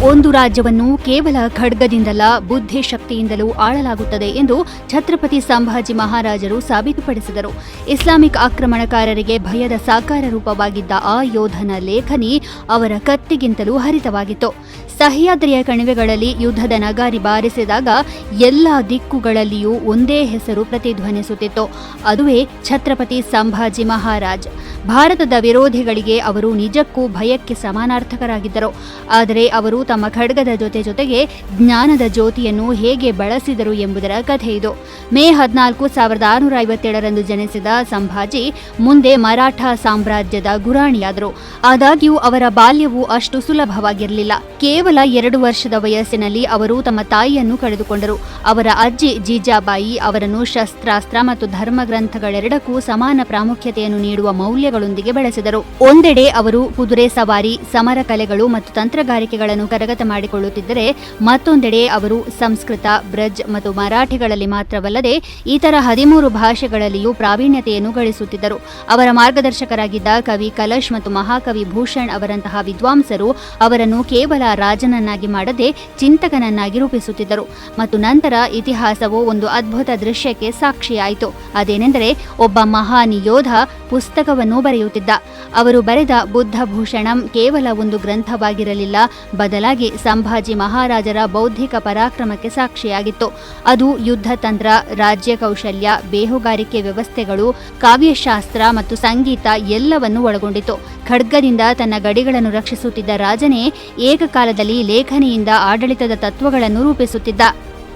ಒಂದು ರಾಜ್ಯವನ್ನು ಕೇವಲ ಖಡ್ಗದಿಂದಲ್ಲ ಬುದ್ಧಿಶಕ್ತಿಯಿಂದಲೂ ಆಳಲಾಗುತ್ತದೆ ಎಂದು ಛತ್ರಪತಿ ಸಂಭಾಜಿ ಮಹಾರಾಜರು ಸಾಬೀತುಪಡಿಸಿದರು. ಇಸ್ಲಾಮಿಕ್ ಆಕ್ರಮಣಕಾರರಿಗೆ ಭಯದ ಸಾಕಾರ ರೂಪವಾಗಿದ್ದ ಆ ಯೋಧನ ಲೇಖನಿ ಅವರ ಕತ್ತಿಗಿಂತಲೂ ಹರಿತವಾಗಿತ್ತು. ಸಹ್ಯಾದ್ರಿಯ ಕಣಿವೆಗಳಲ್ಲಿ ಯುದ್ಧದ ನಗಾರಿ ಬಾರಿಸಿದಾಗ ಎಲ್ಲ ದಿಕ್ಕುಗಳಲ್ಲಿಯೂ ಒಂದೇ ಹೆಸರು ಪ್ರತಿಧ್ವನಿಸುತ್ತಿತ್ತು. ಅದುವೇ ಛತ್ರಪತಿ ಸಂಭಾಜಿ ಮಹಾರಾಜ್. ಭಾರತದ ವಿರೋಧಿಗಳಿಗೆ ಅವರು ನಿಜಕ್ಕೂ ಭಯಕ್ಕೆ ಸಮಾನಾರ್ಥಕರಾಗಿದ್ದರು. ಆದರೆ ಅವರು ತಮ್ಮ ಖಡ್ಗದ ಜೊತೆಗೆ ಜ್ಞಾನದ ಜ್ಯೋತಿಯನ್ನು ಹೇಗೆ ಬಳಸಿದರು ಎಂಬುದರ ಕಥೆ ಇದು. ಮೇ 14, 1657ರಂದು ಜನಿಸಿದ ಸಂಭಾಜಿ ಮುಂದೆ ಮರಾಠ ಸಾಮ್ರಾಜ್ಯದ ಗುರಾಣಿಯಾದರು. ಆದಾಗ್ಯೂ ಅವರ ಬಾಲ್ಯವು ಅಷ್ಟು ಸುಲಭವಾಗಿರಲಿಲ್ಲ. ಕೇವಲ 2 ವರ್ಷದ ವಯಸ್ಸಿನಲ್ಲಿ ಅವರು ತಮ್ಮ ತಾಯಿಯನ್ನು ಕಳೆದುಕೊಂಡರು. ಅವರ ಅಜ್ಜಿ ಜೀಜಾಬಾಯಿ ಅವರನ್ನು ಶಸ್ತ್ರಾಸ್ತ್ರ ಮತ್ತು ಧರ್ಮಗ್ರಂಥಗಳೆರಡಕ್ಕೂ ಸಮಾನ ಪ್ರಾಮುಖ್ಯತೆಯನ್ನು ನೀಡುವ ಮೌಲ್ಯಗಳೊಂದಿಗೆ ಬೆಳೆಸಿದರು. ಒಂದೆಡೆ ಅವರು ಕುದುರೆ ಸವಾರಿ, ಸಮರ ಕಲೆಗಳು ಮತ್ತು ತಂತ್ರಗಾರಿಕೆಗಳನ್ನು ಕರಗತ ಮಾಡಿಕೊಳ್ಳುತ್ತಿದ್ದರೆ, ಮತ್ತೊಂದೆಡೆ ಅವರು ಸಂಸ್ಕೃತ, ಬ್ರಜ್ ಮತ್ತು ಮರಾಠಿಗಳಲ್ಲಿ ಮಾತ್ರವಲ್ಲದೆ ಇತರ 13 ಭಾಷೆಗಳಲ್ಲಿಯೂ ಪ್ರಾವೀಣ್ಯತೆಯನ್ನು ಗಳಿಸುತ್ತಿದ್ದರು. ಅವರ ಮಾರ್ಗದರ್ಶಕರಾಗಿದ್ದ ಕವಿ ಕಲಶ್ ಮತ್ತು ಮಹಾಕವಿ ಭೂಷಣ್ ಅವರಂತಹ ವಿದ್ವಾಂಸರು ಅವರನ್ನು ಕೇವಲ ರಾಜನನ್ನಾಗಿ ಮಾಡದೆ ಚಿಂತಕನನ್ನಾಗಿ ರೂಪಿಸುತ್ತಿದ್ದರು. ಮತ್ತು ನಂತರ ಇತಿಹಾಸವು ಒಂದು ಅದ್ಭುತ ದೃಶ್ಯಕ್ಕೆ ಸಾಕ್ಷಿಯಾಯಿತು. ಅದೇನೆಂದರೆ, ಒಬ್ಬ ಮಹಾನ್ ಯೋಧ ಪುಸ್ತಕವನ್ನು ಬರೆಯುತ್ತಿದ್ದ. ಅವರು ಬರೆದ ಬುದ್ಧಭೂಷಣಂ ಕೇವಲ ಒಂದು ಗ್ರಂಥವಾಗಿರಲಿಲ್ಲ, ಬದಲಾಗಿ ಸಂಭಾಜಿ ಮಹಾರಾಜರ ಬೌದ್ಧಿಕ ಪರಾಕ್ರಮಕ್ಕೆ ಸಾಕ್ಷಿಯಾಗಿತ್ತು. ಅದು ಯುದ್ಧ ತಂತ್ರ, ರಾಜ್ಯ ಕೌಶಲ್ಯ, ಬೇಹುಗಾರಿಕೆ ವ್ಯವಸ್ಥೆಗಳು, ಕಾವ್ಯಶಾಸ್ತ್ರ ಮತ್ತು ಸಂಗೀತ ಎಲ್ಲವನ್ನೂ ಒಳಗೊಂಡಿತು. ಖಡ್ಗದಿಂದ ತನ್ನ ಗಡಿಗಳನ್ನು ರಕ್ಷಿಸುತ್ತಿದ್ದ ರಾಜನೇ ಏಕಕಾಲದಲ್ಲಿ ಲೇಖನಿಯಿಂದ ಆಡಳಿತದ ತತ್ವಗಳನ್ನು ರೂಪಿಸುತ್ತಿದ್ದ.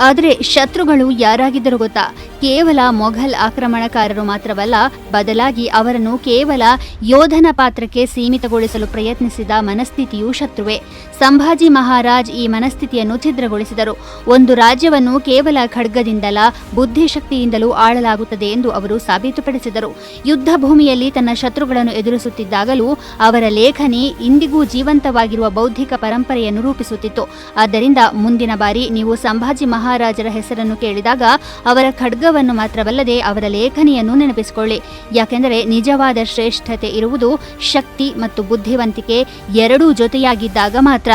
ಆದರೆ ಶತ್ರುಗಳು ಯಾರಾಗಿದ್ದರು ಗೊತ್ತಾ? ಕೇವಲ ಮೊಘಲ್ ಆಕ್ರಮಣಕಾರರು ಮಾತ್ರವಲ್ಲ, ಬದಲಾಗಿ ಅವರನ್ನು ಕೇವಲ ಯೋಧನ ಪಾತ್ರಕ್ಕೆ ಸೀಮಿತಗೊಳಿಸಲು ಪ್ರಯತ್ನಿಸಿದ ಮನಸ್ಥಿತಿಯೂ ಶತ್ರುವೇ. ಸಂಭಾಜಿ ಮಹಾರಾಜ್ ಈ ಮನಸ್ಥಿತಿಯನ್ನು ಛಿದ್ರಗೊಳಿಸಿದರು. ಒಂದು ರಾಜ್ಯವನ್ನು ಕೇವಲ ಖಡ್ಗದಿಂದಲ ಬುದ್ಧಿಶಕ್ತಿಯಿಂದಲೂ ಆಳಲಾಗುತ್ತದೆ ಎಂದು ಅವರು ಸಾಬೀತುಪಡಿಸಿದರು. ಯುದ್ಧ ಭೂಮಿಯಲ್ಲಿ ತನ್ನ ಶತ್ರುಗಳನ್ನು ಎದುರಿಸುತ್ತಿದ್ದಾಗಲೂ ಅವರ ಲೇಖನಿ ಇಂದಿಗೂ ಜೀವಂತವಾಗಿರುವ ಬೌದ್ಧಿಕ ಪರಂಪರೆಯನ್ನು ರೂಪಿಸುತ್ತಿತ್ತು. ಆದ್ದರಿಂದ ಮುಂದಿನ ಬಾರಿ ನೀವು ಸಂಭಾಜಿ ಮಹಾರಾಜರ ಹೆಸರನ್ನು ಕೇಳಿದಾಗ ಅವರ ಖಡ್ಗವನ್ನು ಮಾತ್ರವಲ್ಲದೆ ಅವರ ಲೇಖನಿಯನ್ನು ನೆನಪಿಸಿಕೊಳ್ಳಿ. ಯಾಕೆಂದರೆ ನಿಜವಾದ ಶ್ರೇಷ್ಠತೆ ಇರುವುದು ಶಕ್ತಿ ಮತ್ತು ಬುದ್ಧಿವಂತಿಕೆ ಎರಡೂ ಜೊತೆಯಾಗಿದ್ದಾಗ ಮಾತ್ರ.